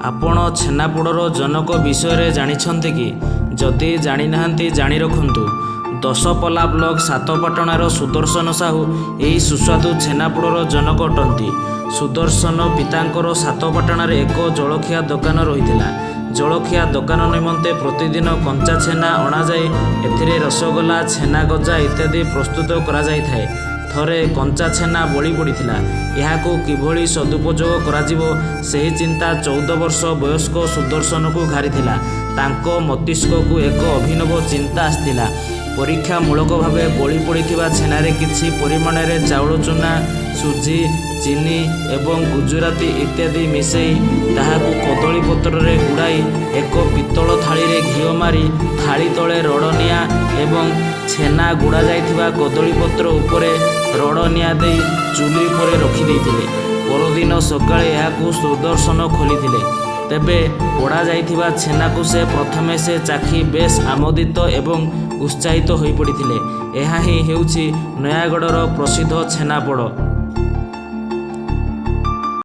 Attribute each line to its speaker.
Speaker 1: ଆପଣ ଛେନାପୋଡ଼ର ଜନକ ବିଷୟରେ ଜାଣିଛନ୍ତି କି? ଯଦି ଜାଣିନାହାନ୍ତି ଜାଣି ରଖନ୍ତୁ। ଦଶପଲ୍ଲା ବ୍ଲକ ସାତପାଟଣାର ସୁଦର୍ଶନ ସାହୁ ଏହି ସୁସ୍ୱାଦୁ ଛେନାପୋଡ଼ର ଜନକ ଅଟନ୍ତି। ସୁଦର୍ଶନ ପିତାଙ୍କର ସାତପାଟଣାରେ ଏକ ଜଳଖିଆ ଦୋକାନ ରହିଥିଲା। ଜଳଖିଆ ଦୋକାନ ନିମନ୍ତେ ପ୍ରତିଦିନ କଞ୍ଚା ଛେନା ଅଣାଯାଇ ଏଥିରେ ରସଗୋଲା, ଛେନା ଗଜା ଇତ୍ୟାଦି ପ୍ରସ୍ତୁତ କରାଯାଇଥାଏ। ଥରେ କଞ୍ଚା ଛେନା ବଳି ପଡ଼ିଥିଲା। ଏହାକୁ କିଭଳି ସଦୁପଯୋଗ କରାଯିବ ସେହି ଚିନ୍ତା 14 ବର୍ଷ ବୟସ୍କ ସୁଦର୍ଶନକୁ ଘାରିଥିଲା। ତାଙ୍କ ମସ୍ତିଷ୍କକୁ ଏକ ଅଭିନବ ଚିନ୍ତା ଆସିଥିଲା। ପରୀକ୍ଷାମୂଳକ ଭାବେ ବଳି ପଡ଼ିଥିବା ଛେନାରେ କିଛି ପରିମାଣରେ ଚାଉଳ ଚୂନା, ସୁଜି, ଚିନି ଏବଂ ଗୁଜୁରାତି ଇତ୍ୟାଦି ମିଶାଇ ତାହାକୁ କଦଳୀ ପତ୍ରରେ ଗୁଡ଼ାଇ ଏକ ପିତ୍ତଳ ଥାଳିରେ ଘିଅ ମାରି ଥାଳି ତଳେ ରଡ଼ ନିଆଁ ଏବଂ ଛେନା ଗୁଡ଼ା ଯାଇଥିବା କଦଳୀପତ୍ର ଉପରେ ରଡ଼ ନିଆଁ ଦେଇ ଚୁଲି ଉପରେ ରଖିଦେଇଥିଲେ। ପରଦିନ ସକାଳେ ଏହାକୁ ସୁଦର୍ଶନ ଖୋଲିଥିଲେ। ତେବେ ପୋଡ଼ା ଯାଇଥିବା ଛେନାକୁ ପ୍ରଥମେ ସେ ଚାଖି ବେଶ୍ ଆମୋଦିତ ଏବଂ ଉତ୍ସାହିତ ହୋଇପଡ଼ିଥିଲେ। ଏହା ହିଁ ହେଉଛି ନୟାଗଡ଼ର ପ୍ରସିଦ୍ଧ ଛେନାପୋଡ଼।